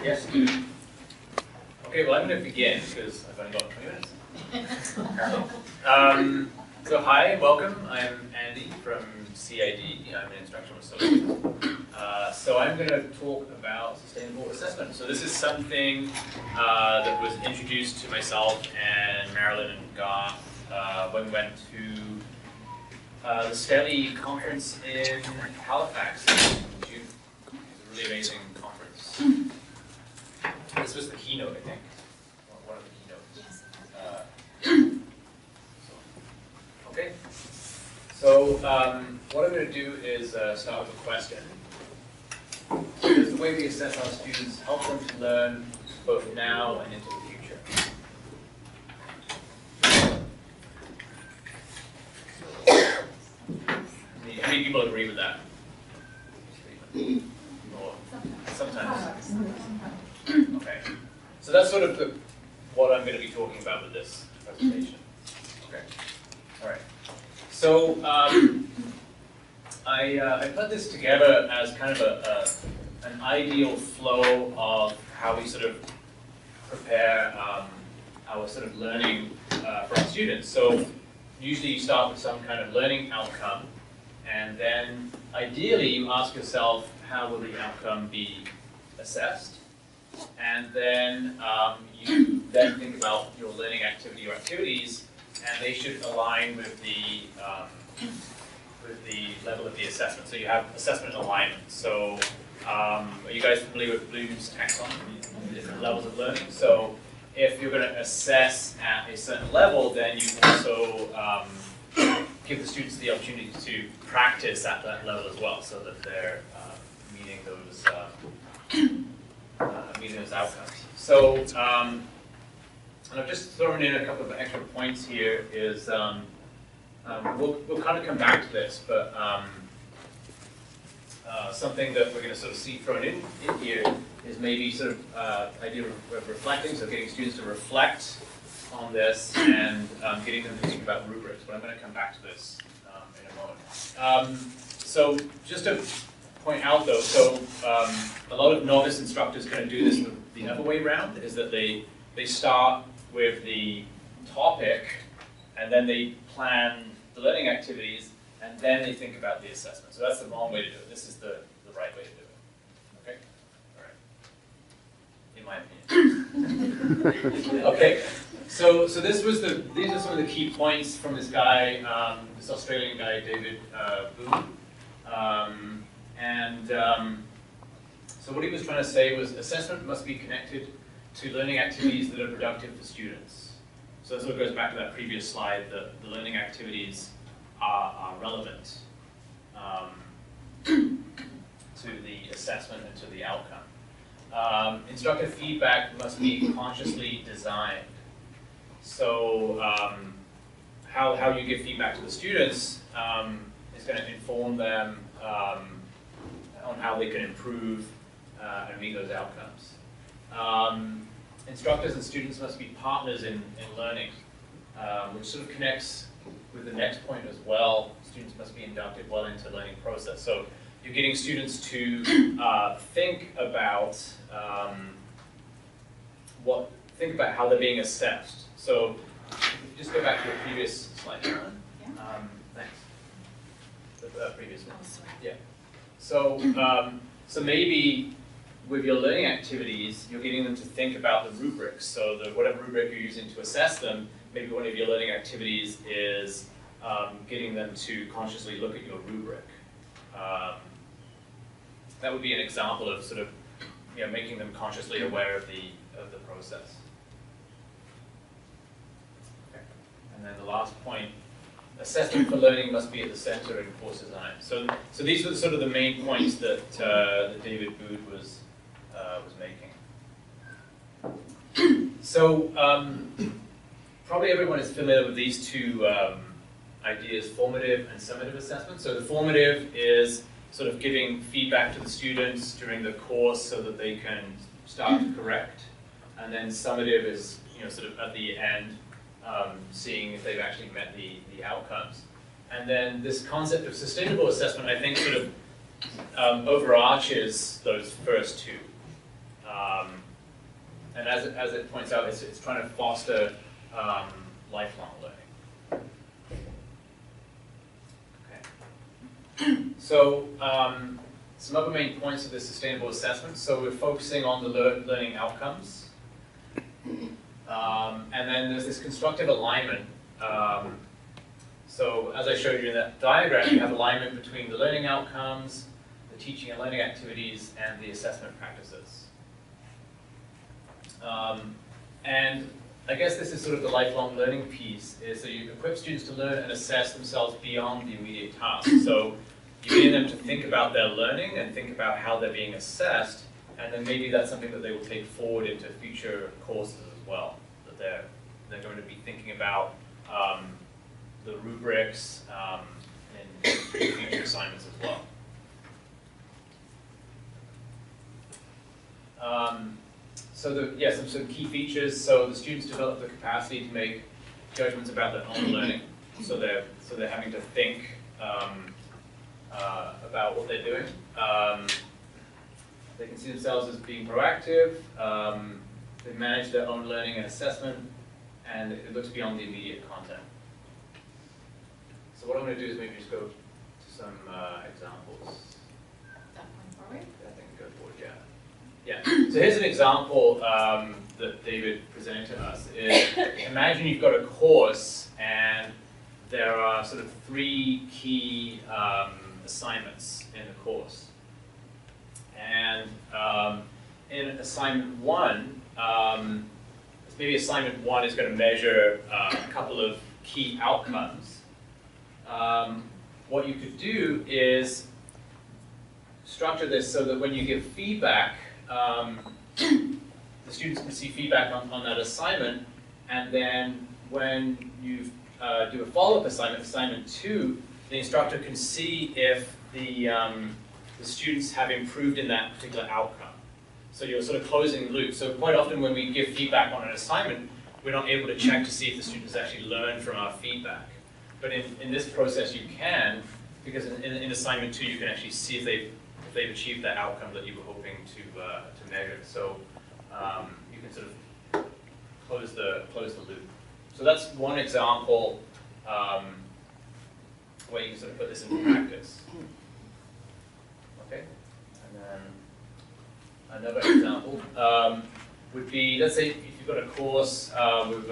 Yes. Okay, well I'm going to begin because I've only got 20 minutes. So hi, welcome. I'm Andy from CID. I'm an instructional associate. So I'm going to talk about sustainable assessment. So this is something that was introduced to myself and Marilyn and Garth when we went to the STELI conference in Halifax in June. It was a really amazing conference. This was the keynote, I think. One of the keynotes. Okay. So what I'm going to do is start with a question. Does the way we assess our students help them to learn both now and into the future? How many people agree with that? Or sometimes. Okay. So that's sort of what I'm going to be talking about with this presentation. Okay. All right. So I put this together as kind of an ideal flow of how we sort of prepare our sort of learning for our students. So usually you start with some kind of learning outcome, and then ideally you ask yourself, how will the outcome be assessed? And then you then think about your learning activity or activities, and they should align with the level of the assessment. So you have assessment alignment. So are you guys familiar with Bloom's taxonomy, the different levels of learning? So if you're going to assess at a certain level, then you also give the students the opportunity to practice at that level as well, so that they're meeting those outcomes. So, and I've just thrown in a couple of extra points here. Is we'll kind of come back to this, but something that we're going to sort of see thrown in here is maybe sort of idea of reflecting, so getting students to reflect on this and getting them to think about rubrics. But I'm going to come back to this in a moment. So just to point out though, so a lot of novice instructors kind of do this the other way around, is that they start with the topic and then they plan the learning activities and then they think about the assessment. So that's the wrong way to do it. This is the right way to do it. Okay? All right. In my opinion. Okay. So these are some of the key points from this guy, this Australian guy, David Boon. So what he was trying to say was assessment must be connected to learning activities that are productive for students. So this sort of goes back to that previous slide, that the learning activities are relevant to the assessment and to the outcome. Instructor feedback must be consciously designed. So how you give feedback to the students is going to inform them on how they can improve and meet those outcomes. Instructors and students must be partners in learning, which sort of connects with the next point as well. Students must be inducted well into the learning process. So you're getting students to think about how they're being assessed. So if you just go back to the previous slide, Marilyn. Yeah. Thanks. The previous one. Yeah. So so maybe with your learning activities, you're getting them to think about the rubrics. So whatever rubric you're using to assess them, maybe one of your learning activities is getting them to consciously look at your rubric. That would be an example of sort of making them consciously aware of the process. Okay. And then the last point, assessment for learning must be at the center in course design. So these were sort of the main points that David Bood was making. So probably everyone is familiar with these two ideas, formative and summative assessment. So the formative is sort of giving feedback to the students during the course so that they can start to correct. And then summative is sort of at the end, seeing if they've actually met the outcomes. And then this concept of sustainable assessment, I think, sort of overarches those first two. And as it points out, it's trying to foster lifelong learning. Okay. So some other main points of this sustainable assessment. So we're focusing on the learning outcomes. And then there's this constructive alignment. So as I showed you in that diagram, you have alignment between the learning outcomes, the teaching and learning activities, and the assessment practices. And I guess this is sort of the lifelong learning piece, is that you equip students to learn and assess themselves beyond the immediate task. So you need them to think about their learning and think about how they're being assessed, and then maybe that's something that they will take forward into future courses as well, that they're going to be thinking about the rubrics in future assignments as well. So some key features. So the students develop the capacity to make judgments about their own learning. So they're having to think about what they're doing. They can see themselves as being proactive. They manage their own learning and assessment, and it looks beyond the immediate content. So what I'm going to do is maybe just go to some examples. That one forward? I think go forward, yeah. Yeah. So here's an example that David presented to us. Imagine you've got a course and there are sort of 3 key assignments in the course. And in assignment 1, maybe assignment 1 is going to measure a couple of key outcomes. What you could do is structure this so that when you give feedback, the students can receive feedback on that assignment, and then when you do a follow-up assignment, assignment 2, the instructor can see if the students have improved in that particular outcome. So you're sort of closing the loop. So quite often when we give feedback on an assignment, we're not able to check to see if the students actually learned from our feedback. But in this process you can, because in assignment 2 you can actually see if they've achieved that outcome that you were hoping to measure. So you can sort of close the loop. So that's one example where you can sort of put this into practice. Okay, and then another example would be, let's say if you've got a course with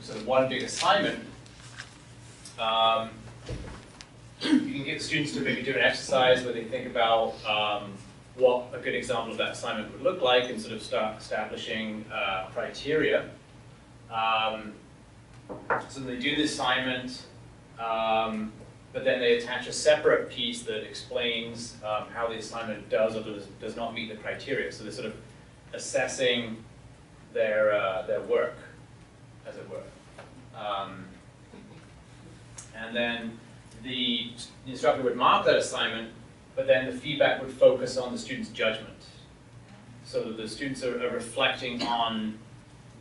sort of one big assignment, you can get the students to maybe do an exercise where they think about what a good example of that assignment would look like and sort of start establishing criteria. So they do the assignment, but then they attach a separate piece that explains how the assignment does or does not meet the criteria. So they're sort of assessing their work, as it were. And then the instructor would mark that assignment, but then the feedback would focus on the student's judgment. So that the students are reflecting on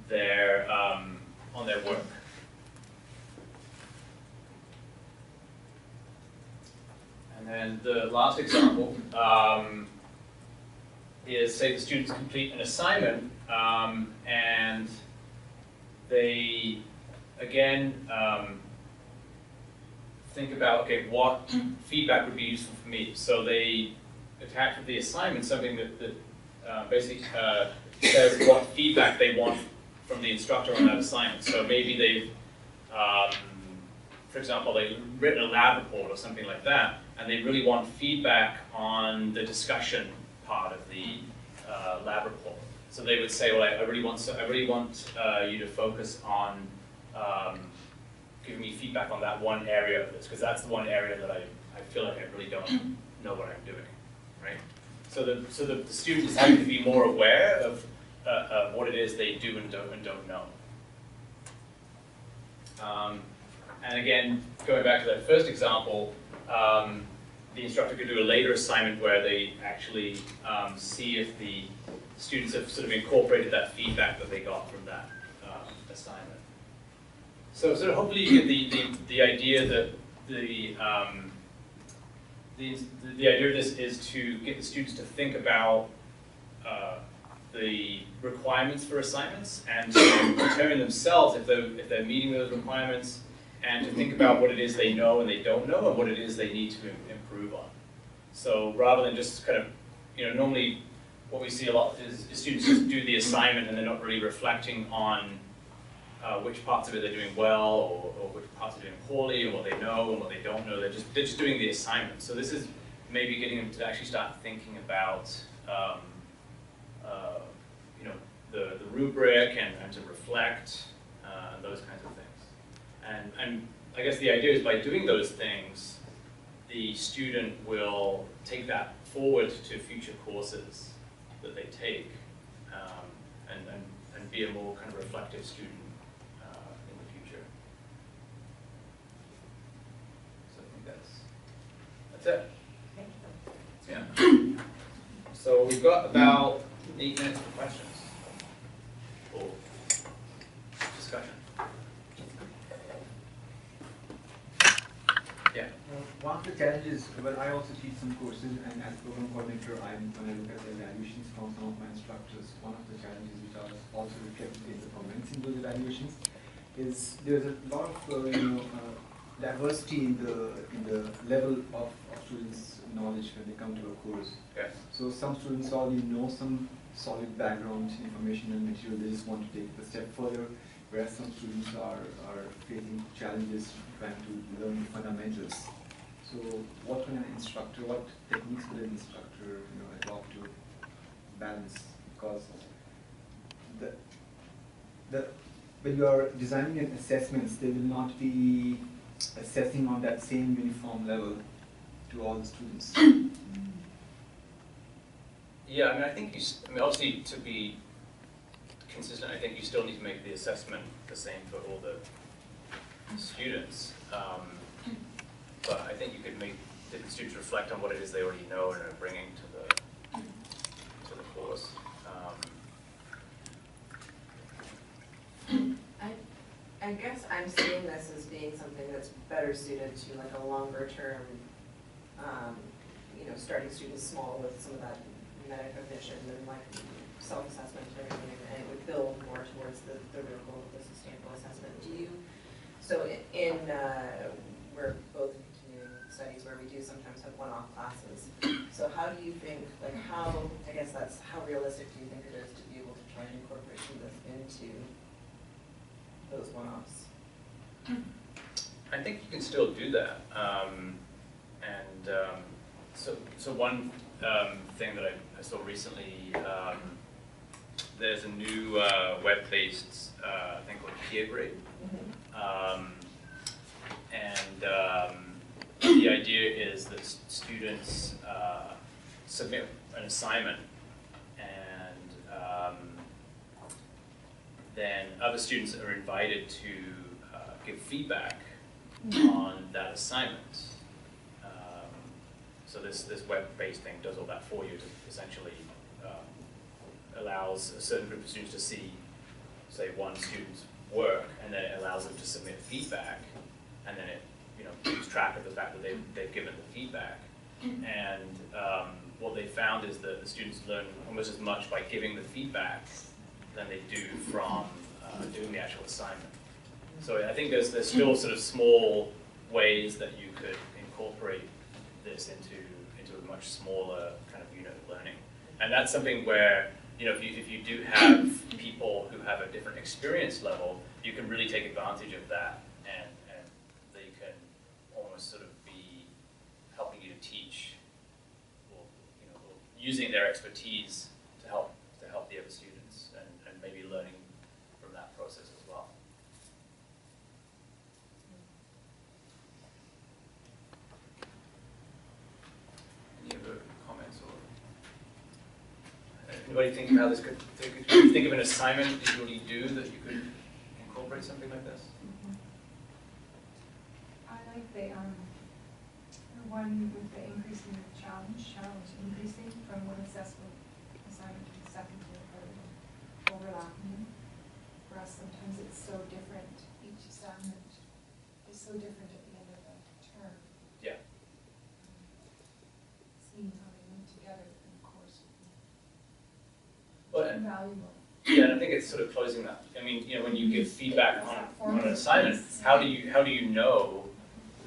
their work. And then the last example is, say the students complete an assignment and they, again, think about, okay, what feedback would be useful for me? So they attach with the assignment something that basically says what feedback they want from the instructor on that assignment. So maybe they've, for example, they've written a lab report or something like that, and they really want feedback on the discussion part of the lab report. So they would say, well, I really want you to focus on giving me feedback on that one area of this, because that's the one area that I feel like I really don't know what I'm doing, right? So the student is having to be more aware of what it is they do and don't know. And again, going back to that first example, the instructor could do a later assignment where they actually see if the students have sort of incorporated that feedback that they got from that assignment. So sort of hopefully you get the idea that the idea of this is to get the students to think about the requirements for assignments and to determine themselves if they're meeting those requirements, and to think about what it is they know and they don't know and what it is they need to improve on. So rather than just kind of, normally what we see a lot is students just do the assignment and they're not really reflecting on which parts of it they're doing well, or which parts are doing poorly, and what they know and what they don't know. They're just doing the assignment. So this is maybe getting them to actually start thinking about the rubric and to reflect those kinds of things. And I guess the idea is by doing those things, the student will take that forward to future courses that they take, and be a more kind of reflective student in the future. So I think that's it. Yeah. So we've got about 8 minutes for questions or discussion. Yeah. One of the challenges, well, I also teach some courses, and as program coordinator, when I look at the evaluations from some of my instructors, one of the challenges which are also reflected in the comments in those evaluations is there's a lot of diversity in the level of students' knowledge when they come to a course. Yeah. So some students already know some solid background information and material, they just want to take the step further, whereas some students are facing challenges trying to learn the fundamentals. So what can an instructor, what techniques will an instructor adopt to balance? Because when you are designing an assessments, they will not be assessing on that same uniform level to all the students. Yeah, I mean, I think obviously to be consistent, I think you still need to make the assessment the same for all the students. But I think you could make different students reflect on what it is they already know and are bringing to the course. I guess I'm seeing this as being something that's better suited to like a longer term, starting students small with some of that metacognition and like self-assessment and everything, and it would build more towards the real goal of the sustainable assessment. We're both in continuing studies where we do sometimes have one-off classes. So how do you think, how realistic do you think it is to be able to try and incorporate some of this into those one-offs? I think you can still do that. So one thing that I saw recently, there's a new web-based thing called PeerGrade. The idea is that students submit an assignment, and then other students are invited to give feedback on that assignment. So this web-based thing does all that for you. To essentially allows a certain group of students to see, say, one student's work, and then it allows them to submit feedback, and then it keeps track of the fact that they've given the feedback. And what they found is that the students learn almost as much by giving the feedback than they do from doing the actual assignment. So I think there's still sort of small ways that you could incorporate this into a much smaller kind of unit of learning. And that's something where, if you do have people who have a different experience level, you can really take advantage of that, and they can almost sort of be helping you to teach, or using their expertise to help the other students, and maybe learning from that process as well. Any other comments, or anybody think of how this could you think of an assignment that you already do that you could incorporate something like this? I like the one with the increasing the challenge increasing from one assessment assignment to the second to the third, overlapping. For us, sometimes it's so different. Each assignment is so different at the end of the term. Yeah. Seeing how they move together in the course. Well, valuable. Yeah, and I think it's sort of closing that. I mean, you know, when you give feedback on an assignment, how do you know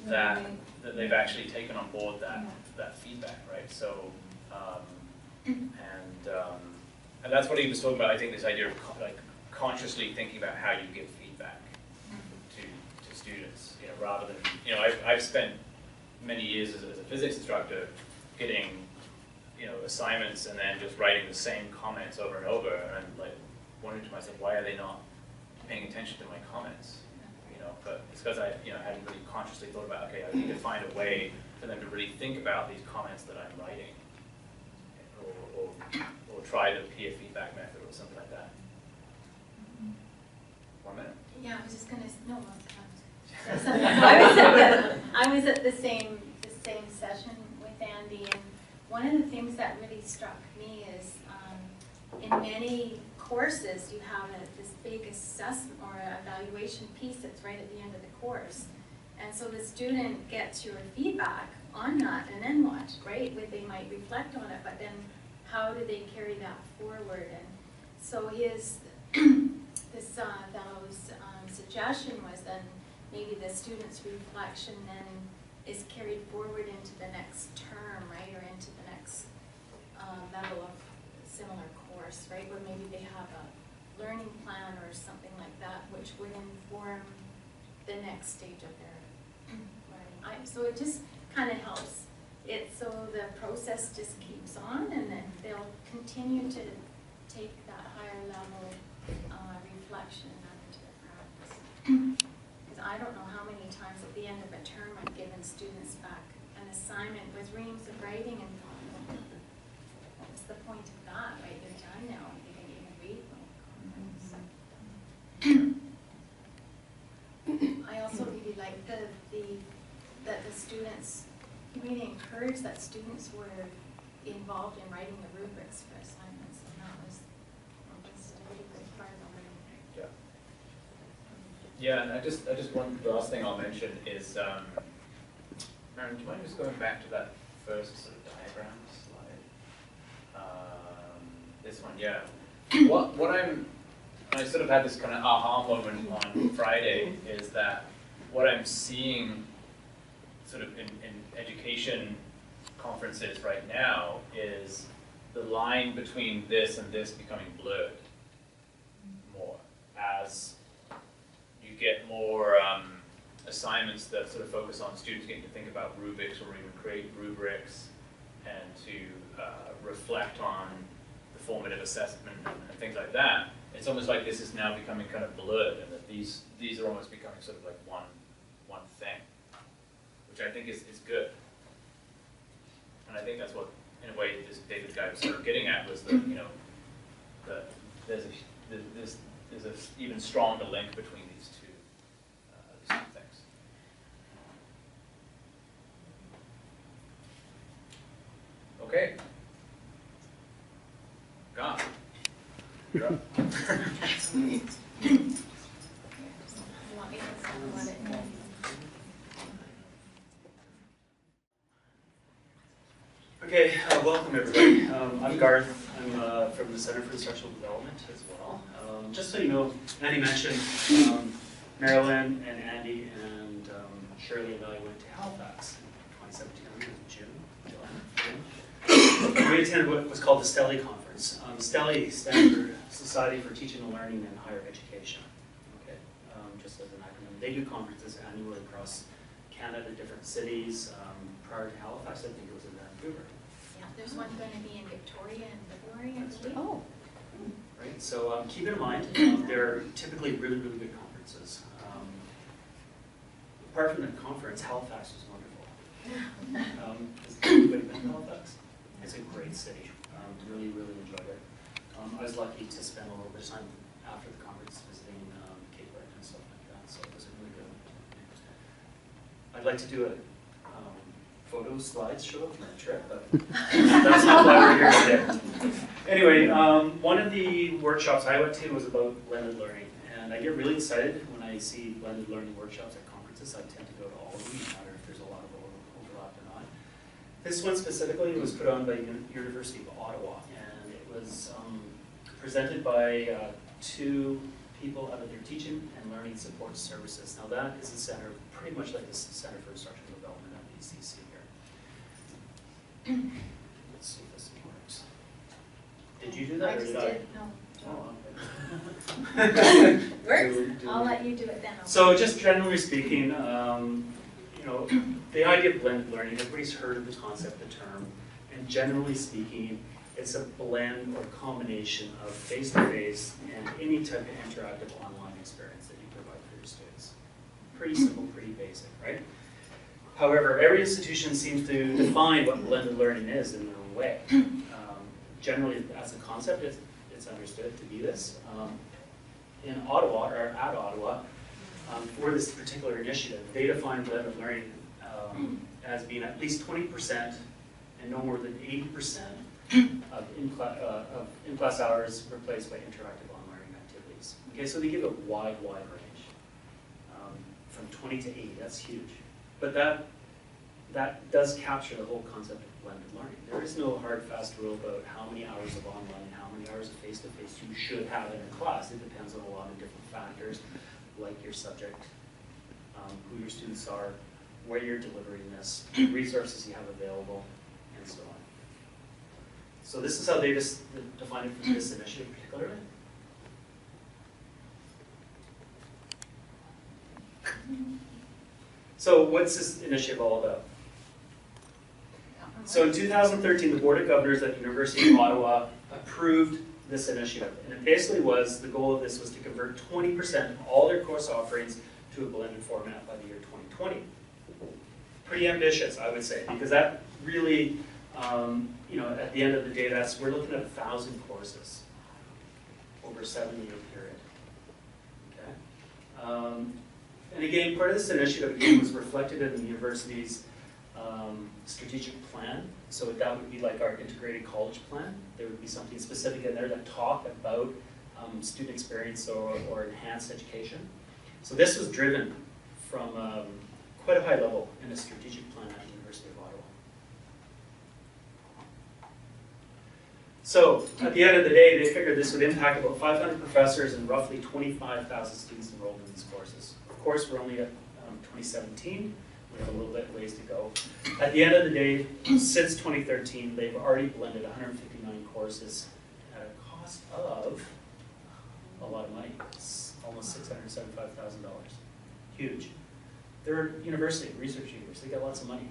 that they've actually taken on board that feedback, right? So, and that's what he was talking about. I think this idea of like consciously thinking about how you give feedback to students, you know, rather than, you know, I've spent many years as a physics instructor getting, you know, assignments and then just writing the same comments over and over, and I'm like wondering to myself, why are they not paying attention to my comments? You know, but it's because I, you know, hadn't really consciously thought about, okay, I need to find a way for them to really think about these comments that I'm writing, or try the peer feedback method or something like that. 1 minute. Yeah, I was just gonna, no, I I was at the same session with Andy, and one of the things that really struck me is in many courses you have this big assessment or evaluation piece that's right at the end of the course. And so the student gets your feedback on that, and then what, right? They might reflect on it, but then how do they carry that forward? And so his fellow's suggestion was then maybe the student's reflection then is carried forward into the next term, right, or into the next level of similar course, right, where maybe they have a learning plan or something like that, which would inform the next stage of their learning. So it just kind of helps it, so the process just keeps on, and then they'll continue to take that higher level reflection into their practice. Because I don't know how many times at the end of a term I've given students back an assignment with reams of writing and thought, well, what's the point of that, right? They're done now, they didn't even read them. I also really like that the students really encouraged that students were involved in writing the rubrics for assignments, and that was a really good part of the learning. Yeah, and I just one last thing I'll mention is, Maren, do you mind just going back to that first sort of diagram slide? This one, yeah. I sort of had this kind of aha moment on Friday, is that what I'm seeing sort of in education conferences right now is the line between this and this becoming blurred more as you get more assignments that sort of focus on students getting to think about rubrics or even create rubrics and to reflect on the formative assessment and things like that. It's almost like this is now becoming kind of blurred, and that these are almost becoming sort of like one thing, which I think is good. And I think that's what, in a way, this David guy was sort of getting at, was that, you know, there's an even stronger link between these two things. Okay. Gone. You're up. You want me to let it go? Okay, welcome everybody. I'm Garth. I'm from the Center for Instructional Development as well. Just so you know, Andy mentioned Marilyn and Andy and Shirley and I went to Halifax in 2017. I think it was June. We attended what was called the STELI conference. STELI stands for Society for Teaching and Learning in Higher Education. Okay, just as an acronym. They do conferences annually across Canada, different cities. Prior to Halifax, I think it was in Vancouver. Yeah, there's one going to be in Victoria in February, I believe. Oh. Right, so keep in mind, they're typically really, really good conferences. Apart from the conference, Halifax was wonderful. Has anybody been to Halifax? It's a great city. Really, really enjoyed it. I was lucky to spend a little bit of time after the conference visiting Cape Breton and stuff like that, so it was really good. I'd like to do a photo slides show of my trip, but that's not why we're here today. Anyway, one of the workshops I went to was about blended learning, and I get really excited when I see blended learning workshops at conferences. I tend to go to all of them, no matter if there's a lot of overlap or not. This one specifically was put on by University of Ottawa, and it was presented by two people out of their teaching and learning support services. Now that is a center, pretty much like the Center for Instructional Development at BCC here. Let's see if this works. Did you do that I or just did I? did, no. Oh, Works? I'll let you do it then. So just generally speaking, you know, the idea of blended learning, everybody's heard of the concept, the term, and generally speaking, it's a blend or combination of face-to-face and any type of interactive online experience that you provide for your students. Pretty simple, pretty basic, right? However, every institution seems to define what blended learning is in their own way. Generally, as a concept, it's understood to be this. In Ottawa, or at Ottawa, for this particular initiative, they define blended learning as being at least 20% and no more than 80% of in-class hours replaced by interactive online learning activities. Okay, so they give a wide range, from 20 to 80. That's huge. But that does capture the whole concept of blended learning. There is no hard, fast rule about how many hours of online and how many hours of face-to-face you should have in a class. It depends on a lot of different factors, like your subject, who your students are, where you're delivering this, resources you have available, and so on. So this is how they just define it for this initiative particularly. So what's this initiative all about? So in 2013, the Board of Governors at the University of Ottawa approved this initiative. And it basically was, the goal of this was to convert 20% of all their course offerings to a blended format by the year 2020. Pretty ambitious, I would say, because that really, you know, at the end of the day, we're looking at 1,000 courses over a 7-year period. Okay? And again, part of this initiative was reflected in the university's strategic plan. So that would be like our integrated college plan. There would be something specific in there that talked about student experience or enhanced education. So this was driven from quite a high level in a strategic plan at the University of Ottawa. So at the end of the day, they figured this would impact about 500 professors and roughly 25,000 students enrolled in these courses. Of course, we're only at 2017. We have a little bit ways to go. At the end of the day, since 2013, they've already blended 159 courses at a cost of a lot of money. It's almost $675,000. Huge. They're a university, research university. They got lots of money,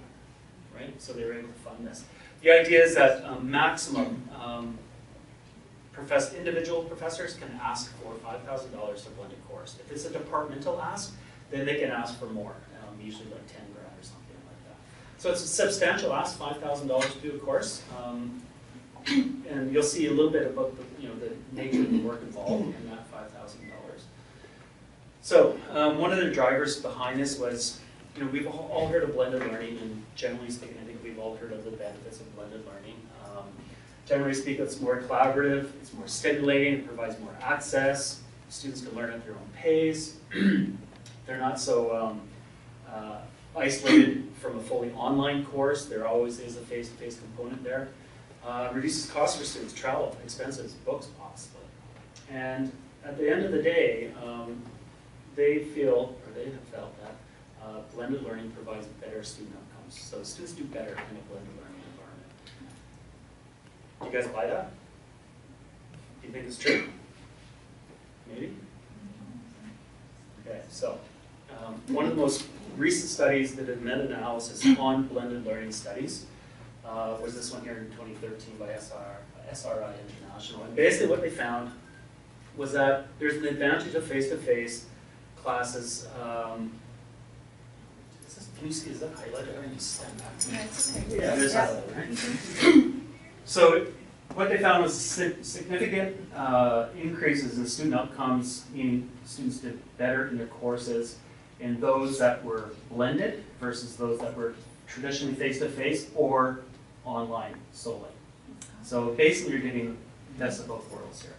right? So they were able to fund this. The idea is that maximum individual professors can ask for $5,000 to blend a course. If it's a departmental ask, then they can ask for more, usually like 10 grand or something like that. So it's a substantial ask, $5,000 to do a course. And you'll see a little bit about the nature of the work involved in that $5,000. So one of the drivers behind this was, we've all heard of blended learning, and generally speaking, I think we've all heard of the benefits of blended learning. Generally speaking, it's more collaborative, it's more stimulating, it provides more access, students can learn at their own pace, they're not so isolated from a fully online course, there always is a face-to-face component there. Reduces costs for students, travel, expenses, books possibly. And at the end of the day, they feel, or they have felt that blended learning provides better student outcomes. So students do better in a blended learning environment. Do you guys buy that? Do you think it's true? Maybe? Okay, so one of the most recent studies that did meta-analysis on blended learning studies was this one here in 2013 by SRI International. And basically what they found was that there's an advantage of face-to-face classes. Can you see, is that highlighted? I need to stand back. Yeah, it's okay. Yeah, it is highlighted, right? So what they found was significant increases in student outcomes, meaning students did better in their courses in those that were blended versus those that were traditionally face-to-face or online solely. So basically you're getting best of both worlds here.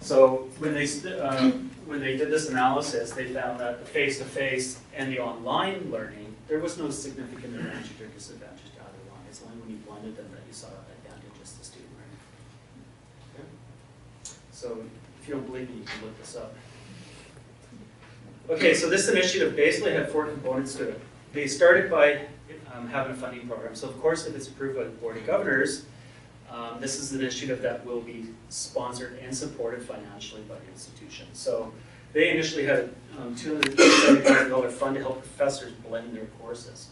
So when they did this analysis, they found that the face-to-face and the online learning, there was no significant advantage or disadvantage to either one. It's only when you blended them that you saw advantages to student learning. Okay. So if you don't believe me, you can look this up. Okay, so this initiative basically had 4 components to it. They started by having a funding program. So of course, if it's approved by the Board of Governors, this is an initiative that will be sponsored and supported financially by the institution. So they initially had a $270,000 fund to help professors blend their courses.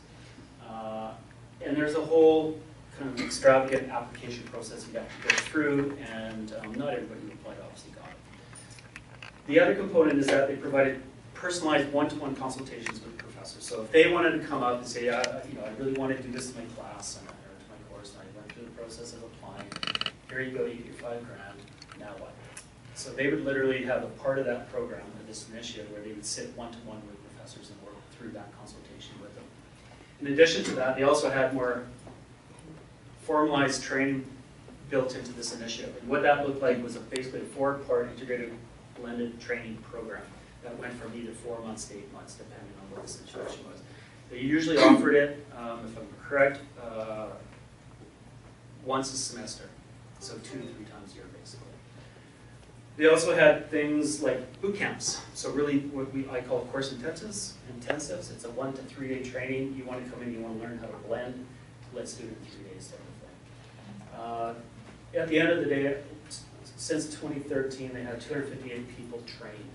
And there's a whole kind of extravagant application process you have to go through, and not everybody who applied obviously got it. The other component is that they provided personalized one-to-one consultations with professors. So if they wanted to come up and say, I really want to do this to my class or to my course, and I went through the process of applying, here you go, you get your $5,000, now what? So they would literally have a part of that program, or this initiative, where they would sit one-to-one with professors and work through that consultation with them. In addition to that, they also had more formalized training built into this initiative. And what that looked like was basically a 4-part integrated blended training program that went from either 4 months to 8 months, depending on what the situation was. They usually offered it, if I'm correct, once a semester, so 2 to 3 times a year, basically. They also had things like boot camps. So really what I call course intensives. It's a 1 to 3 day training. You want to come in, you want to learn how to blend. Let's do it in 3 days type of thing. At the end of the day, since 2013, they had 258 people trained,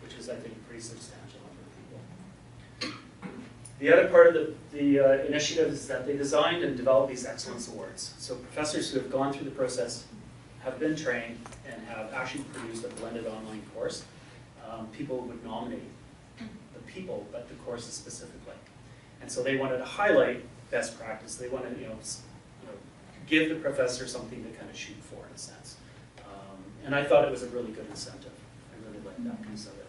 which is, I think, a pretty substantial number of people. The other part of the initiative is that they designed and developed these excellence awards. So professors who have gone through the process, have been trained, and have actually produced a blended online course, people would nominate the people, but the courses specifically. And so they wanted to highlight best practice. They wanted to give the professor something to kind of shoot for, in a sense. And I thought it was a really good incentive. I really liked that piece of it.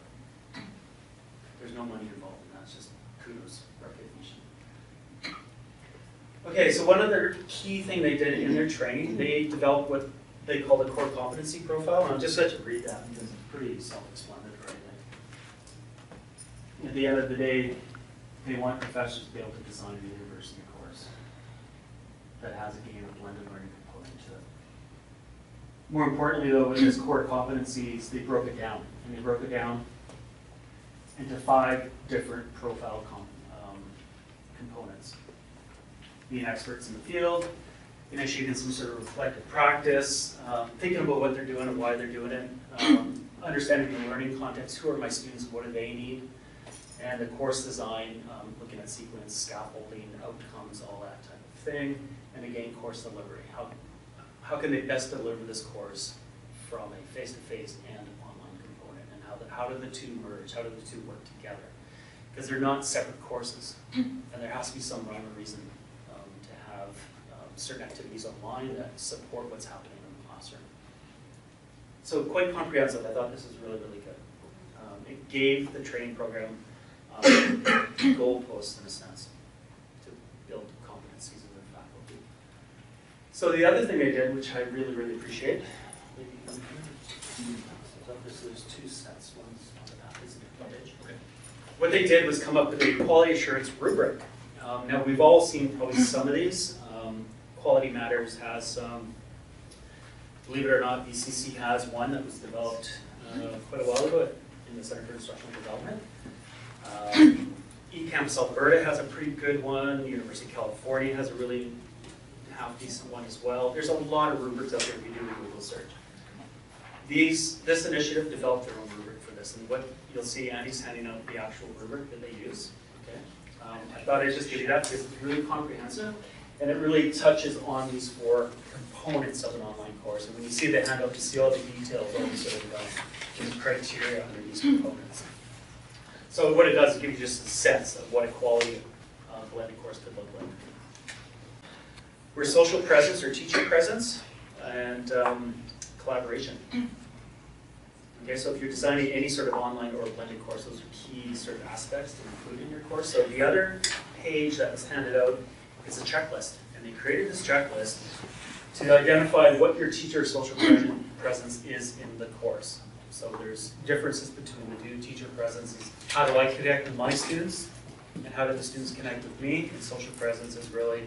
There's no money involved in that, it's just kudos, recognition. Okay, so one other key thing they did in their training, they developed what they call the core competency profile, and I'll just let you read that because it's pretty self-explanatory. At the end of the day, they want professors to be able to design a university course that has a blended learning component to it. More importantly, though, in this core competencies, they broke it down, and they broke it down into 5 different profile components. Being experts in the field, initiating some sort of reflective practice, thinking about what they're doing and why they're doing it, understanding the learning context, who are my students, what do they need, and the course design, looking at sequence, scaffolding, outcomes, all that type of thing, and again, course delivery. How can they best deliver this course from a face-to-face and an online component, and how do the two merge, how do the two work together? Because they're not separate courses, and there has to be some rhyme or reason to have certain activities online that support what's happening in the classroom. So quite comprehensive. I thought this was really, really good. It gave the training program goalposts, in a sense, to build competencies in their faculty. So the other thing they did, which I really, really appreciate, there's 2 sets. One's on the back, is the page. Okay. What they did was come up with a quality assurance rubric. Now we've all seen probably some of these. Quality Matters has some. Believe it or not, BCC has one that was developed quite a while ago in the Center for Instructional Development. eCampus Alberta has a pretty good one. The University of California has a really half-decent one as well. There's a lot of rubrics out there if you do a Google search. This initiative developed their own rubric for this, and what you'll see, Andy's handing out the actual rubric that they use. Okay. I thought I'd just give you that because it's really comprehensive, and it really touches on these 4 components of an online course. And when you see the handout, you see all the details, all the sort of criteria under these components. So what it does is give you just a sense of what a quality blended course could look like. We're social presence or teacher presence and collaboration. Okay, so if you're designing any sort of online or blended course, those are key sort of aspects to include in your course. So the other page that was handed out is a checklist, and they created this checklist to identify what your teacher social presence is in the course. So there's differences between the 2. Teacher presence is how do I connect with my students, and how do the students connect with me? And social presence is really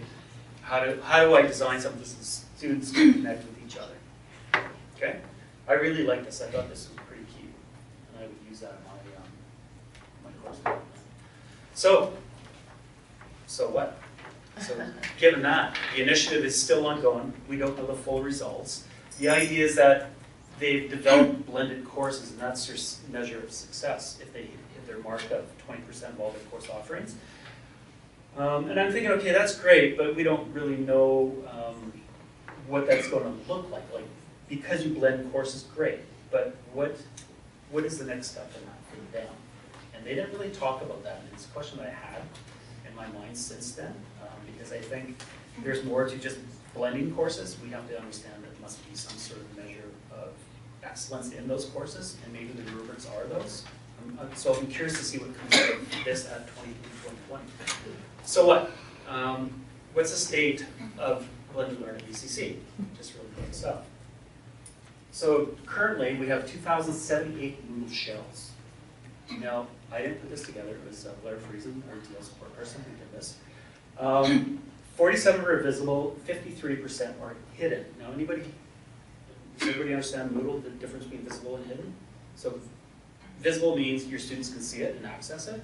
how do I design something so the students can connect with each other. Okay. I really like this. I thought this was pretty key, and I would use that in my course development. So what? So given that, the initiative is still ongoing. We don't know the full results. The idea is that they've developed blended courses, and that's their measure of success if they hit their mark of 20% of all their course offerings. And I'm thinking, okay, that's great, but we don't really know what that's going to look like. Like, because you blend courses, great, but what is the next step in that for them? And they didn't really talk about that. And it's a question that I had in my mind since then, because I think there's more to just blending courses. We have to understand that there must be some sort of measure of excellence in those courses, and maybe the rubrics are those. So I'm curious to see what comes out of this at 2020. So what? What's the state of blended learning at BCC? Just really quick stuff. So currently we have 2,078 Moodle shells. Now, I didn't put this together. It was Blair Friesen, our DL support person, who did this. 47 are visible, 53% are hidden. Now, does everybody understand Moodle, the difference between visible and hidden? So visible means your students can see it and access it.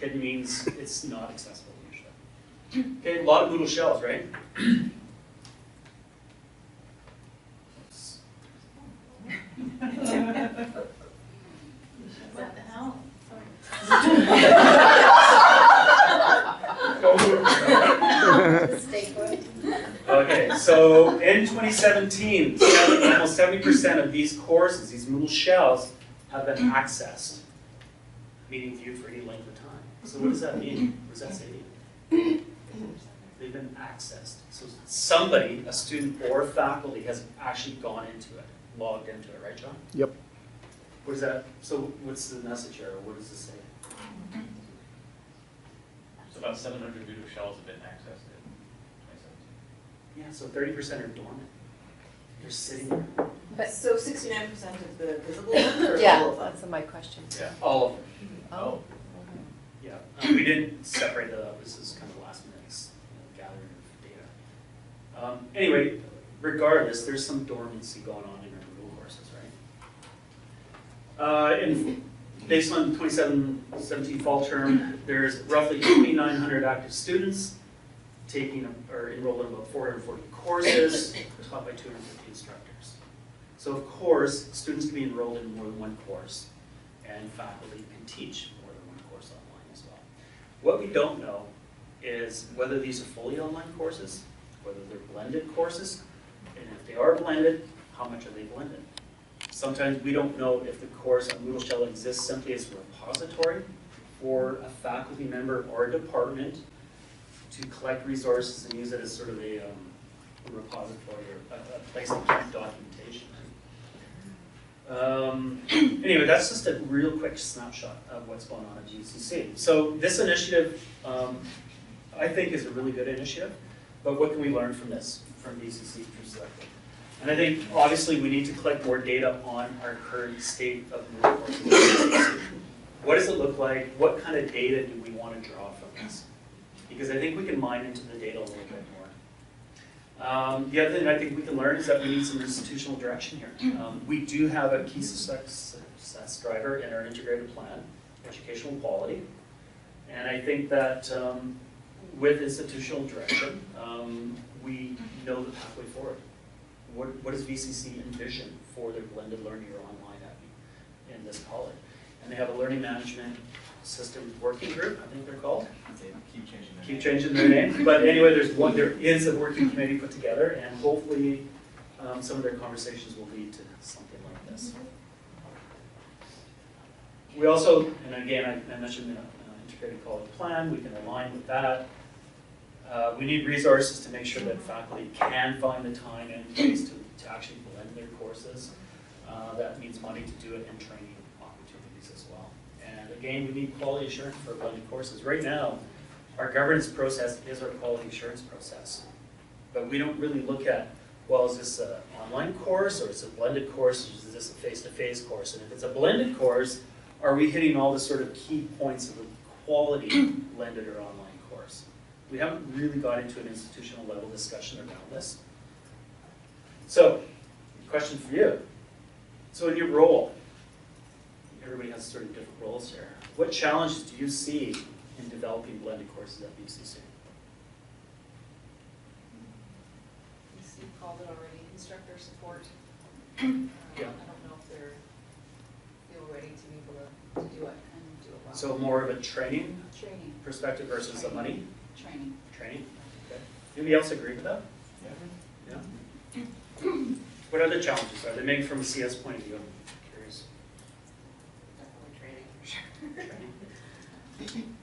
Hidden means it's not accessible usually. Okay, a lot of Moodle shells, right? What the hell? Stay put. Okay, so in 2017, almost 70% of these courses, these Moodle shells, have been accessed, meaning viewed for any length of time. So what does that mean? What does that say to you? They've been accessed. So somebody, a student or faculty, has actually gone into it, logged into it, right, John? Yep. What is that? So what's the message here, or what does it say? So about 700 Moodle shells have been accessed in 2017. Yeah, so 30% are dormant. They're sitting there. But so 69% of the visible ones, or Yeah, all of them? that's my question. Yeah. All of them. Oh. Yeah, we didn't separate that up. This is kind of last minute gathering of data. Anyway, regardless, there's some dormancy going on in our Moodle courses, right? Based on 2017 fall term, there's roughly 2,900 active students taking or enrolled in about 440 courses, taught by 250 instructors. So of course, students can be enrolled in more than one course, and faculty can teach more than one course online as well. What we don't know is whether these are fully online courses, whether they're blended courses, and if they are blended, how much are they blended? Sometimes we don't know if the course on Moodle Shell exists simply as a repository for a faculty member or a department to collect resources and use it as sort of a repository or a place to keep documentation. Anyway, that's just a real quick snapshot of what's going on at GCC. So this initiative, I think, is a really good initiative, but what can we learn from this, from BCC perspective? And I think, obviously, we need to collect more data on our current state of Moodle courses. What does it look like? What kind of data do we want to draw from this? Because I think we can mine into the data a little bit more. The other thing I think we can learn is that we need some institutional direction here. We do have a key success driver in our integrated plan, educational quality. And I think that with institutional direction, we know the pathway forward. What does VCC envision for their blended learning or online in this college? And they have a learning management system working group, I think they're called. They Keep changing their name. But anyway, there is a working committee put together, and hopefully some of their conversations will lead to something like this. We also, and again, I mentioned the integrated college plan, we can align with that. We need resources to make sure that faculty can find the time and ways to actually blend their courses. That means money to do it and training opportunities as well. And again, we need quality assurance for blended courses. Right now, our governance process is our quality assurance process. But we don't really look at, well, is this an online course, or is it a blended course, or is this a face-to-face course? And if it's a blended course, are we hitting all the sort of key points of the quality blended or online course? We haven't really got into an institutional level discussion around this. So, question for you. So in your role, everybody has sort of different roles here. What challenges do you see in developing blended courses at BCC? Steve called it already, instructor support. Yeah. I don't know if they're, feel ready to be able to do it and do it well. So more of a training Training, perspective versus the money? training. Training? Okay. Anybody else agree with that? Yeah. What other challenges are they making from a CS point of view? I'm curious. Definitely training.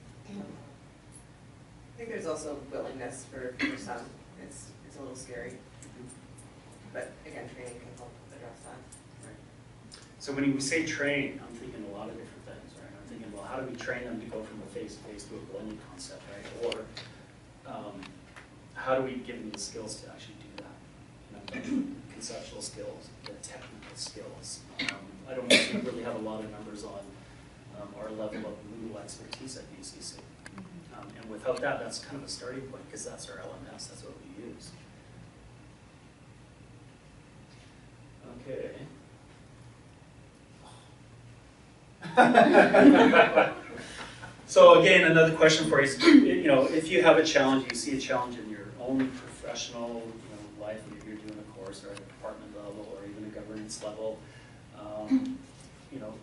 I think there's also willingness for some. It's a little scary. But again, training can help address that. So when we say train, I'm thinking a lot of different things, right? I'm thinking, well, how do we train them to go from a face-to-face to a blended concept, right? Or how do we give them the skills to actually do that? You know, conceptual skills, the technical skills. I don't really have a lot of numbers on our level of Moodle expertise at BCC. And without that, that's kind of a starting point because that's our LMS, that's what we use. Okay. So again, another question for you is, you know, if you have a challenge, you see a challenge in your own professional, life, if you're doing a course or at a department level or even a governance level,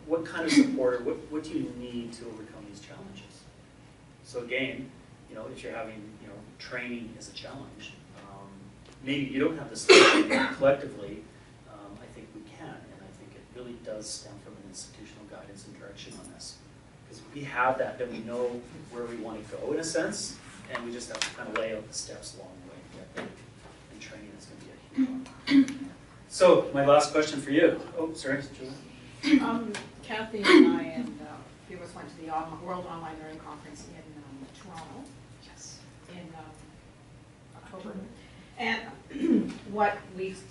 what kind of support or what do you need to overcome these challenges? So again, if you're having, training is a challenge, maybe you don't have the solution collectively. I think we can, and I think it really does stem from an institutional guidance and direction on this. Because if we have that, then we know where we want to go in a sense, and we just have to kind of lay out the steps along the way to get there. And training is going to be a huge one. So, my last question for you. Oh, sorry, Julie. Kathy and I and a few of us went to the World Online Learning Conference in Toronto. Yes. In October. And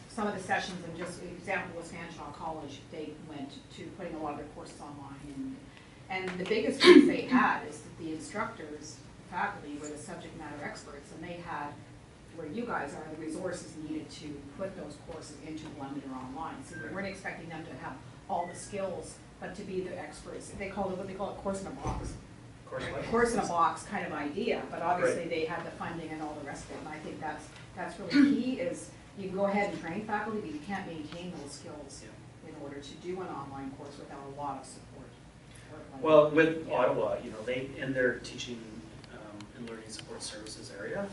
some of the sessions, and just an example was Fanshawe College, they went to putting a lot of their courses online. And the biggest piece they had is that the instructors, the faculty, were the subject matter experts, and they had, where you guys are, the resources needed to put those courses into blended or online. So we weren't expecting them to have all the skills, but to be the experts. They call it course in a box. Course in a box kind of idea, but obviously they had the funding and all the rest of it. And I think that's really key is you can go ahead and train faculty, but you can't maintain those skills in order to do an online course without a lot of support. Well, with Ottawa, they in their teaching and learning support services area,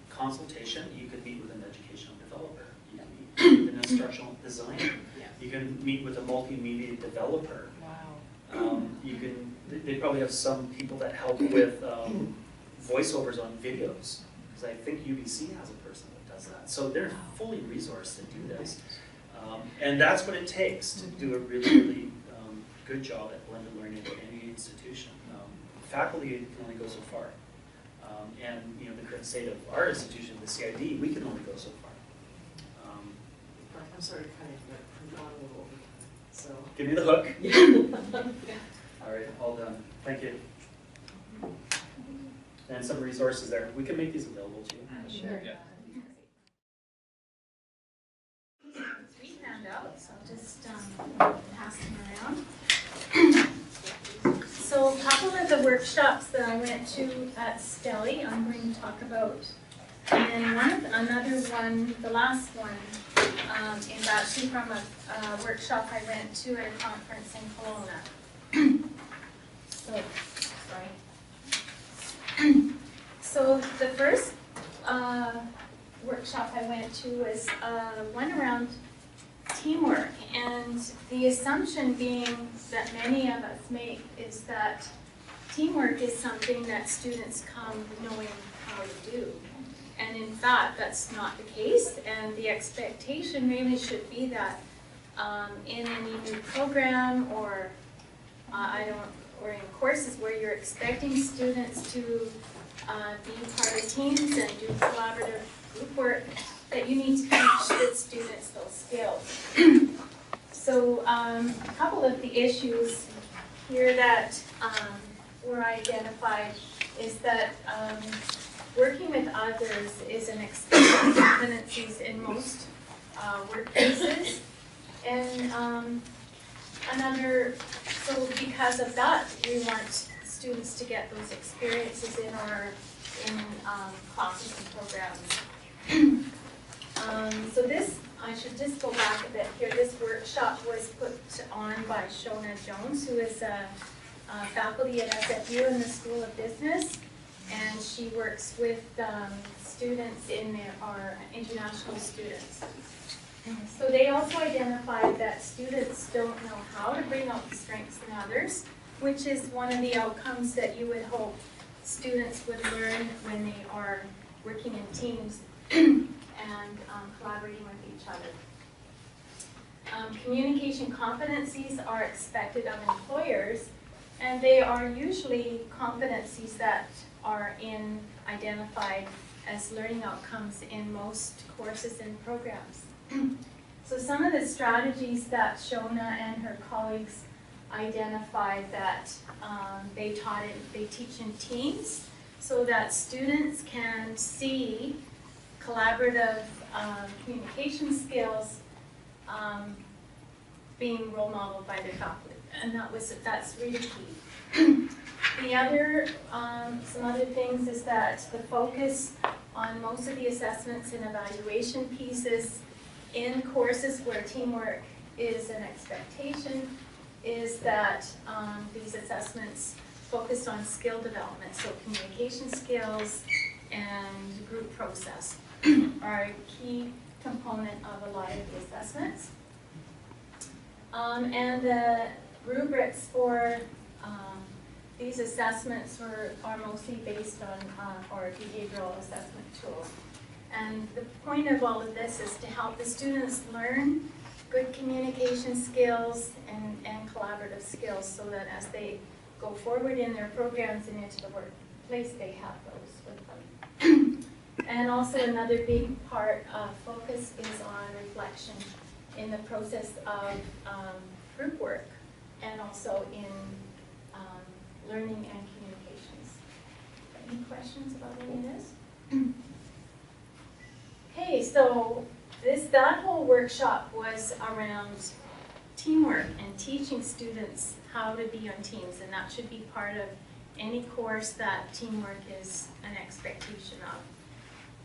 consultation, you could meet with an educational developer. You can meet with an instructional designer. You can meet with a multimedia developer. Wow. They probably have some people that help with voiceovers on videos, because I think UBC has a person that does that. So they're fully resourced to do this. And that's what it takes to do a really, really good job at blended learning at any institution. Faculty can only go so far. And the current state of our institution, the CID, we can only go so far. I'm sorry, kind of gone a little over. So Give me the hook. All right, all done. Thank you. And some resources there. We can make these available to you. Sure. Yeah. Three handouts, I'll just pass them around. So a couple of the workshops that I went to at Stelly, I'm going to talk about. And then another one, the last one, is actually from a workshop I went to at a conference in Kelowna. So the first workshop I went to was one around teamwork, and the assumption being that many of us make is that teamwork is something that students come knowing how to do. And in fact, that's not the case, and the expectation really should be that in any new program or or in courses where you're expecting students to be part of teams and do collaborative group work, that you need to teach the students those skills. So a couple of the issues here that were identified is that working with others is an expected competencies in most workplaces. And another, so because of that, we want students to get those experiences in classes and programs. So this, I should just go back a bit here. This workshop was put on by Shona Jones, who is a faculty at SFU in the School of Business, and she works with students our international students. So they also identified that students don't know how to bring out the strengths in others, which is one of the outcomes that you would hope students would learn when they are working in teams and collaborating with each other. Communication competencies are expected of employers, and they are usually competencies that are identified as learning outcomes in most courses and programs. So some of the strategies that Shona and her colleagues identified that they teach in teams so that students can see collaborative communication skills being role modeled by their faculty, and that's really key. The other, some other things is that the focus on most of the assessments and evaluation pieces in courses where teamwork is an expectation is that these assessments focus on skill development, so communication skills and group process are a key component of a lot of the assessments. And the rubrics for these assessments are mostly based on our behavioral assessment tools. And the point of all of this is to help the students learn good communication skills and collaborative skills so that as they go forward in their programs and into the workplace, they have those with them. And also another big part of focus is on reflection in the process of group work and also in learning and communications. Any questions about any of this? Okay, so that whole workshop was around teamwork and teaching students how to be on teams, and that should be part of any course that teamwork is an expectation of.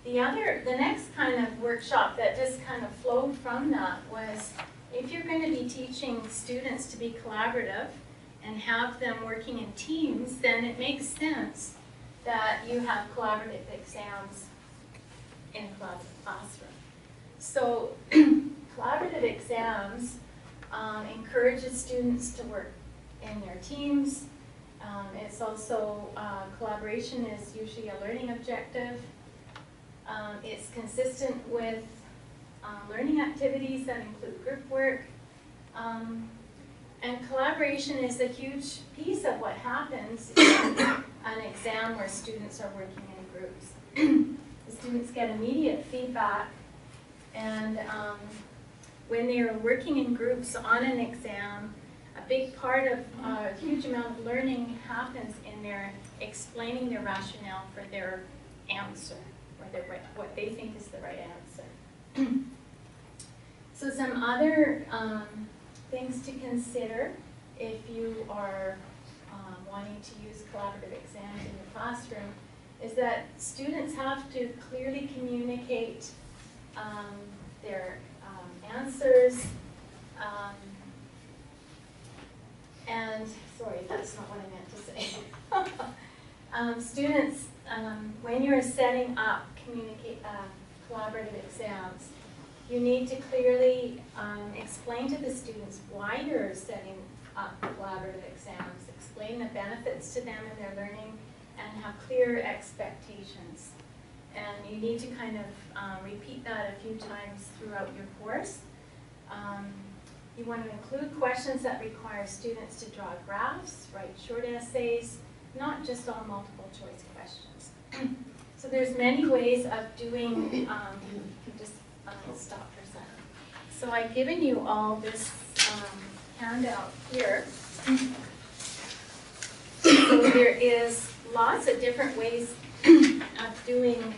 The next kind of workshop that just kind of flowed from that was if you're going to be teaching students to be collaborative and have them working in teams, then it makes sense that you have collaborative exams in a collaborative classroom. So collaborative exams encourages students to work in their teams. It's also, collaboration is usually a learning objective. It's consistent with learning activities that include group work. And collaboration is a huge piece of what happens in an exam where students are working in groups. The students get immediate feedback, and when they are working in groups on an exam, a big part of a huge amount of learning happens in their explaining their rationale for their answer, or what they think is the right answer. So some other things to consider if you are wanting to use collaborative exams in your classroom is that students have to clearly communicate their answers, and sorry, that's not what I meant to say. Students, when you're setting up collaborative exams, you need to clearly explain to the students why you're setting up collaborative exams, explain the benefits to them in their learning, and have clear expectations. And you need to kind of repeat that a few times throughout your course. You want to include questions that require students to draw graphs, write short essays, not just all multiple choice questions. So there's many ways of doing, you can just stop for a second. So I've given you all this handout here. So there is lots of different ways of doing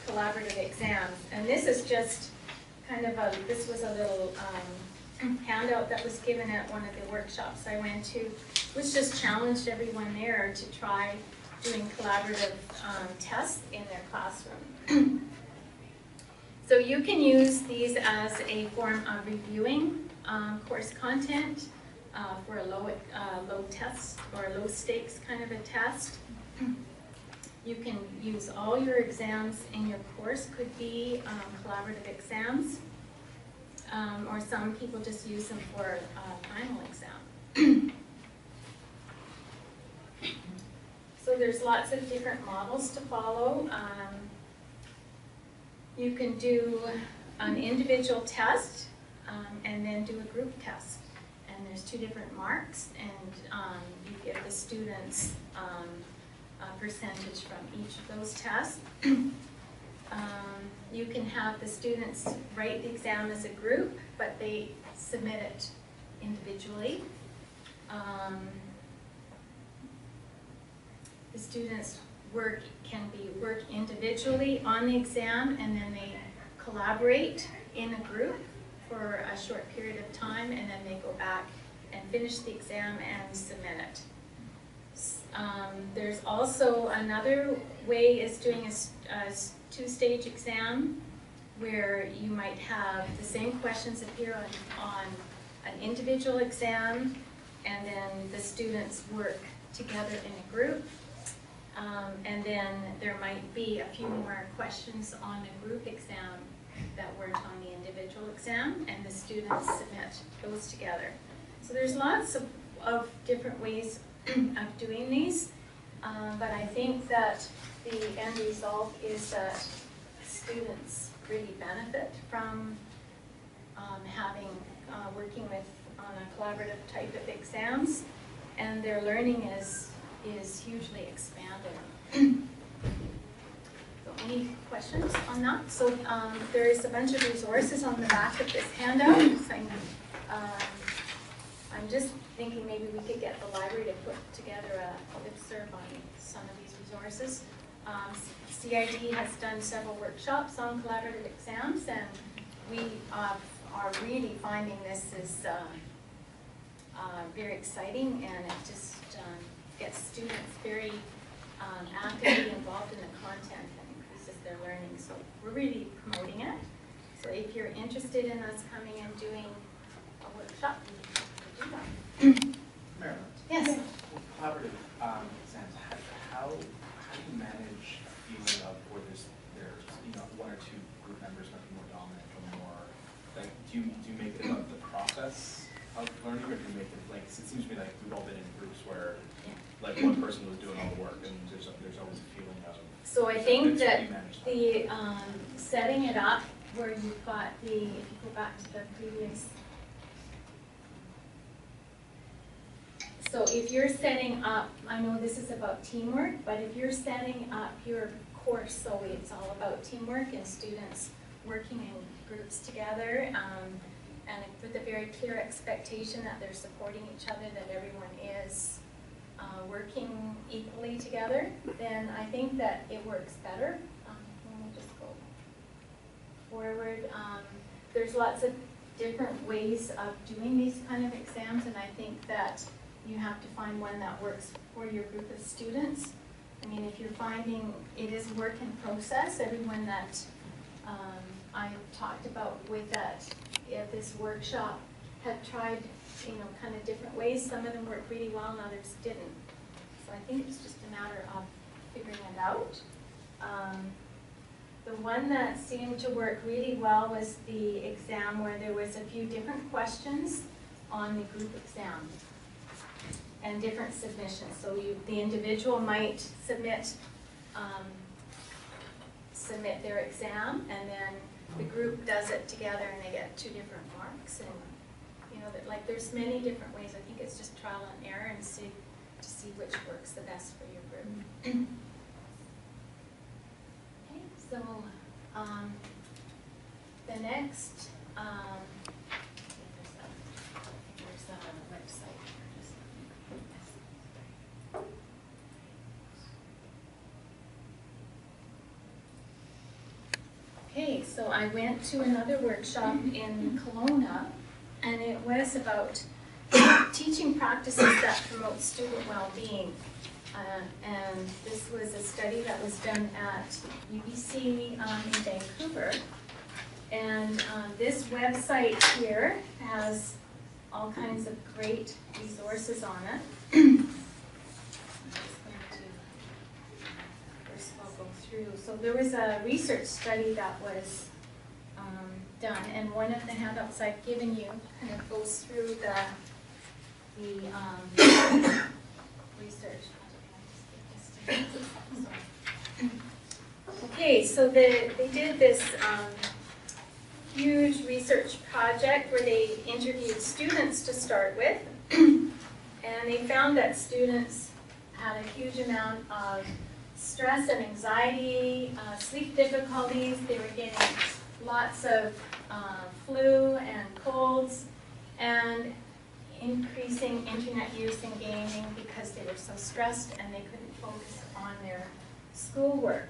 collaborative exams, and this is just this was a little handout that was given at one of the workshops I went to, which just challenged everyone there to try doing collaborative tests in their classroom. So you can use these as a form of reviewing course content for a low test or low stakes kind of a test. You can use all your exams in your course, could be collaborative exams, or some people just use them for final exam. So there's lots of different models to follow. You can do an individual test and then do a group test. And there's 2 different marks, and you give the students a percentage from each of those tests. You can have the students write the exam as a group, but they submit it individually. The students can work individually on the exam, and then they collaborate in a group for a short period of time, and then they go back and finish the exam and submit it. There's also another way is doing a 2-stage exam, where you might have the same questions appear on an individual exam, and then the students work together in a group. And then there might be a few more questions on the group exam that weren't on the individual exam, and the students submit those together. So there's lots of different ways of doing these, but I think that the end result is that students really benefit from working on a collaborative type of exams, and their learning is hugely expanded. So any questions on that? So there is a bunch of resources on the back of this handout. So I'm just thinking maybe we could get the library to put together a listserv on some of these resources. CID has done several workshops on collaborative exams, and we are really finding this is very exciting, and it just gets students very actively involved in the content and increases their learning. So we're really promoting it. So if you're interested in us coming and doing a workshop, we can do that. Marilyn? Yes. With collaborative exams, how do you manage a feeling of where there's 1 or 2 group members might be more dominant or more, like, do you make it about the process of learning, or do you make it, like, it seems to me like we've all been in groups where like one person was doing all the work, and there's always a feeling of. So I think that the setting it up where you've got if you go back to the previous. So if you're setting up, I know this is about teamwork, but if you're setting up your course so it's all about teamwork and students working in groups together, and with a very clear expectation that they're supporting each other, that everyone is working equally together, then I think that it works better. We'll just go forward. There's lots of different ways of doing these kind of exams, and I think that you have to find one that works for your group of students. I mean, if you're finding it is work in process, everyone that I talked about with this workshop had tried, kind of different ways. Some of them worked really well and others didn't. So I think it's just a matter of figuring it out. The one that seemed to work really well was the exam where there was a few different questions on the group exam and different submissions. So the individual might submit their exam, and then the group does it together, and they get 2 different marks. And like there's many different ways. I think it's just trial and error and see which works the best for your group. Okay, so the next there's a website. Okay, so I went to another workshop in Kelowna, and it was about teaching practices that promote student well-being. And this was a study that was done at UBC in Vancouver. And this website here has all kinds of great resources on it. I'm just going to first of all go through. So there was a research study that was done, and one of the handouts I've given you kind of goes through the research. Okay, so they did this huge research project where they interviewed students to start with, and they found that students had a huge amount of stress and anxiety, sleep difficulties. They were getting lots of flu and colds, and increasing internet use and gaming because they were so stressed and they couldn't focus on their schoolwork.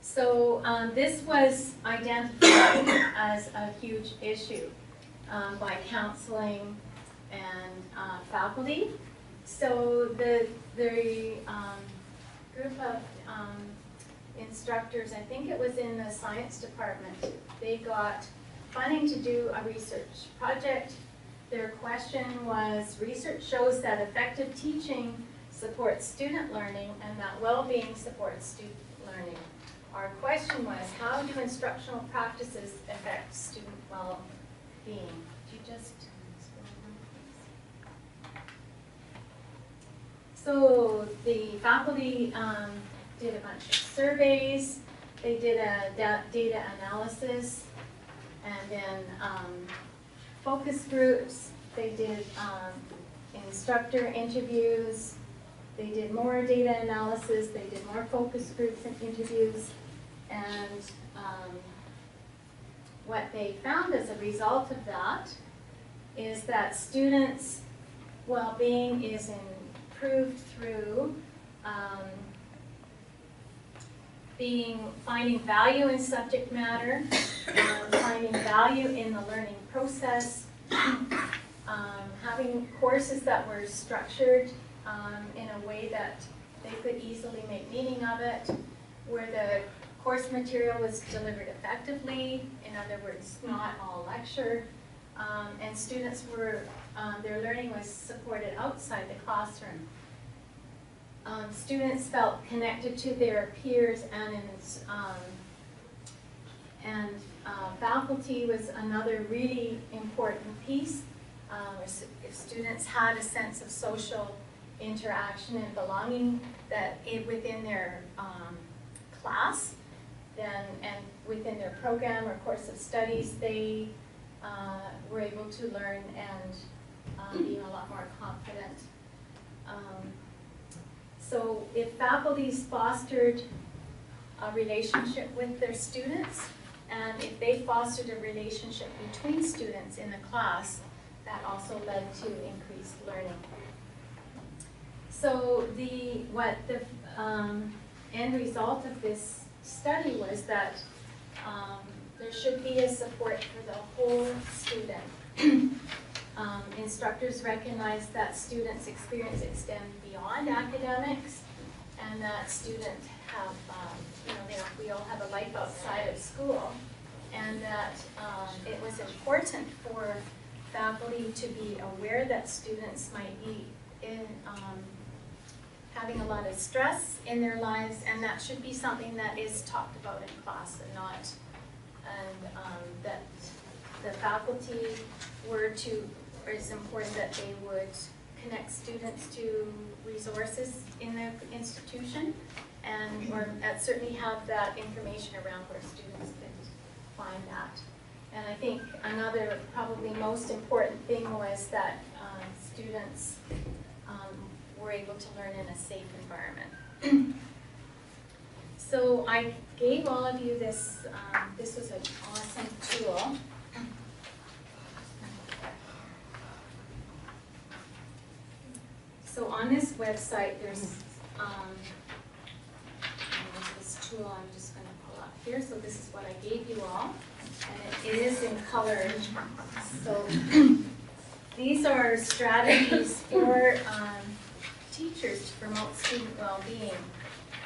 So this was identified as a huge issue by counseling and faculty. So the group of instructors, I think it was in the science department, they got funding to do a research project. Their question was, research shows that effective teaching supports student learning and that well-being supports student learning. Our question was, how do instructional practices affect student well-being? Could you just scroll down, please? So the faculty did a bunch of surveys. They did a data analysis, and then focus groups. They did instructor interviews. They did more data analysis. They did more focus groups and interviews. And what they found as a result of that is that students' well-being is improved through finding value in subject matter, finding value in the learning process, having courses that were structured in a way that they could easily make meaning of it, where the course material was delivered effectively, in other words, not all lecture, and students were, their learning was supported outside the classroom. Students felt connected to their peers, and faculty was another really important piece. If students had a sense of social interaction and belonging within their class, and within their program or course of studies, they were able to learn and be a lot more confident. So if faculties fostered a relationship with their students, and if they fostered a relationship between students in the class, that also led to increased learning. So what the end result of this study was that there should be a support for the whole student. Instructors recognize that students' experience extends beyond academics, and that students have, we all have a life outside of school, and that it was important for faculty to be aware that students might be having a lot of stress in their lives, and that should be something that is talked about in class and not, that the faculty it's important that they would connect students to resources in the institution, or certainly have that information around where students could find that. And I think another probably most important thing was that students were able to learn in a safe environment. So I gave all of you this, this was an awesome tool. So on this website, there's this tool I'm just gonna pull up here. So this is what I gave you all, and it is in color. So these are strategies for teachers to promote student well-being.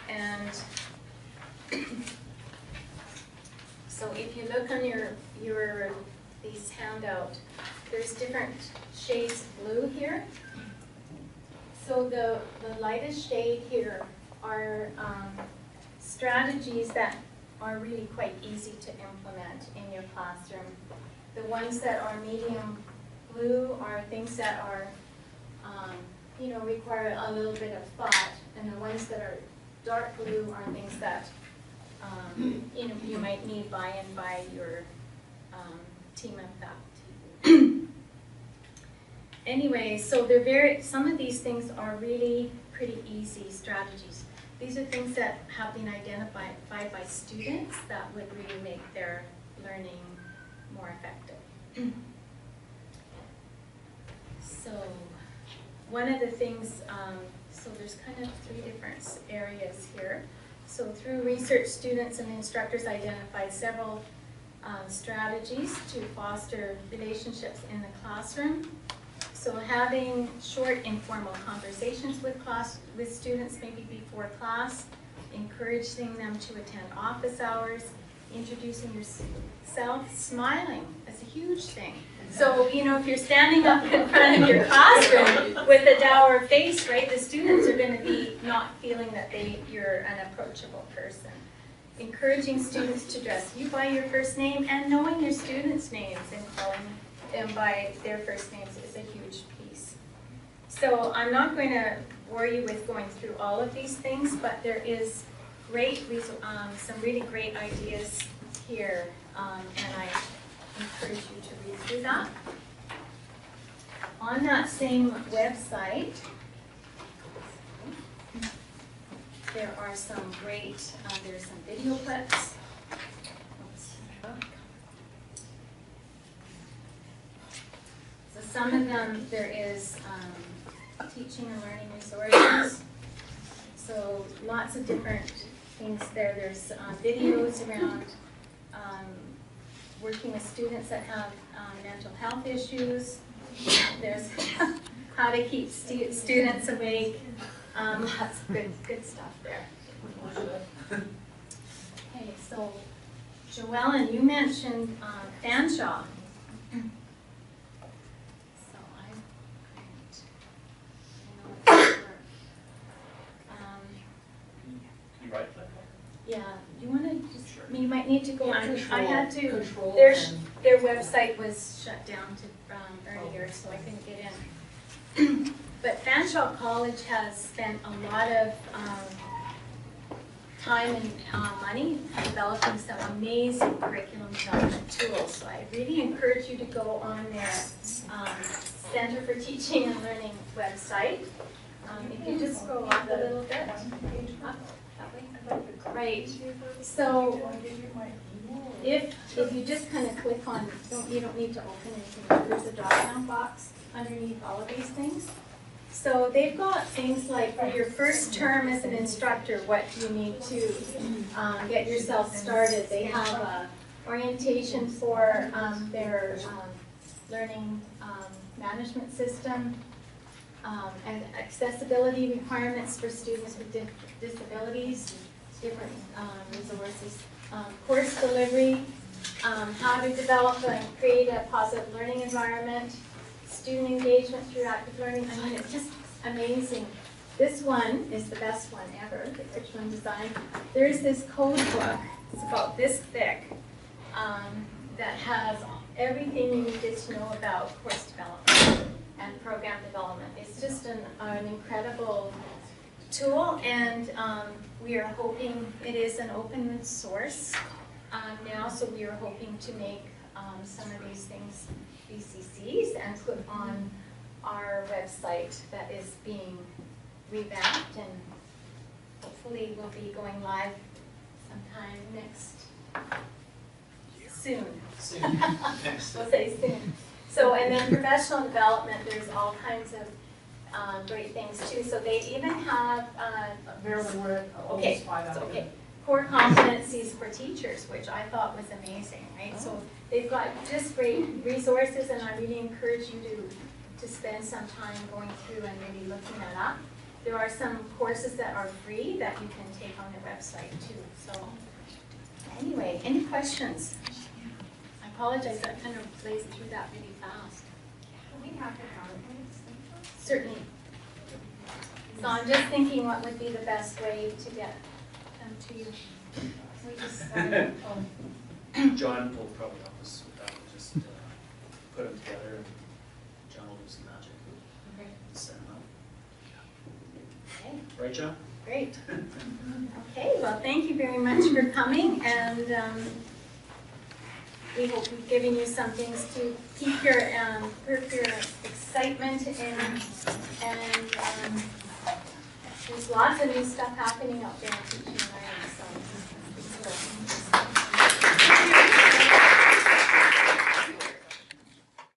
And so if you look on these handout, there's different shades of blue here. So the lightest shade here are strategies that are really quite easy to implement in your classroom. The ones that are medium blue are things that are, require a little bit of thought, and the ones that are dark blue are things that, you might need buy-in by your team of faculty. Anyway, so some of these things are really pretty easy strategies. These are things that have been identified by students that would really make their learning more effective. So one of the things, so there's kind of 3 different areas here. So through research, students and instructors identified several strategies to foster relationships in the classroom. So having short informal conversations with students, maybe before class, encouraging them to attend office hours, introducing yourself, smiling, that's a huge thing. So, if you're standing up in front of your classroom with a dour face, right, the students are going to be not feeling that you're an approachable person. Encouraging students to address you by your first name, and knowing your students' names and calling them by their first names is a huge piece. So I'm not going to bore you with going through all of these things, but there is some really great ideas here, and I encourage you to read through that. On that same website, there are some great, there's some video clips. So some of them, there is teaching and learning resources. So lots of different things there. There's videos around working with students that have mental health issues. There's how to keep students awake. Lots of good stuff there. Okay, so Joellen, you mentioned Fanshawe. So Can you write that? yeah, you want to just, you might need to go on. I had to, Control their website was shut down earlier, so I couldn't get in. But Fanshawe College has spent a lot of time and money developing some amazing curriculum development tools. So I really encourage you to go on their Center for Teaching and Learning website. If you just scroll up a little bit. Up, that way. Right. So if you just kind of click on, you don't need to open anything. There's a drop-down box underneath all of these things. So they've got things like for your first term as an instructor, what do you need to get yourself started. They have orientation for their learning management system, and accessibility requirements for students with disabilities, different resources, course delivery, how to develop and create a positive learning environment, student engagement through active learning. I mean, it's just amazing. This one is the best one ever, the Richmond Design. There's this code book, it's about this thick, that has everything you needed to know about course development and program development. It's just an incredible tool, and we are hoping, it is an open source now, so we are hoping to make some of these things BCCs and put on our website that is being revamped, and hopefully will be going live sometime soon. We'll say soon. So, and then professional development, there's all kinds of great things too. So they even have, Marilyn, we're okay, almost 5 hours. okay. core competencies for teachers, which I thought was amazing, right? So they've got just great resources, and I really encourage you to spend some time going through and really looking that up. There are some courses that are free that you can take on their website too. So anyway, any questions? I apologize, I kind of blazed through that really fast. We have the PowerPoints. Certainly. So I'm just thinking what would be the best way to get them to you. We just, John will probably help us with that, we'll just put them together and John will do some magic Okay. and send them out. Okay, Right, John? great. Okay, well, thank you very much for coming, and we hope we've given you some things to keep your excitement in, and there's lots of new stuff happening out there in teaching.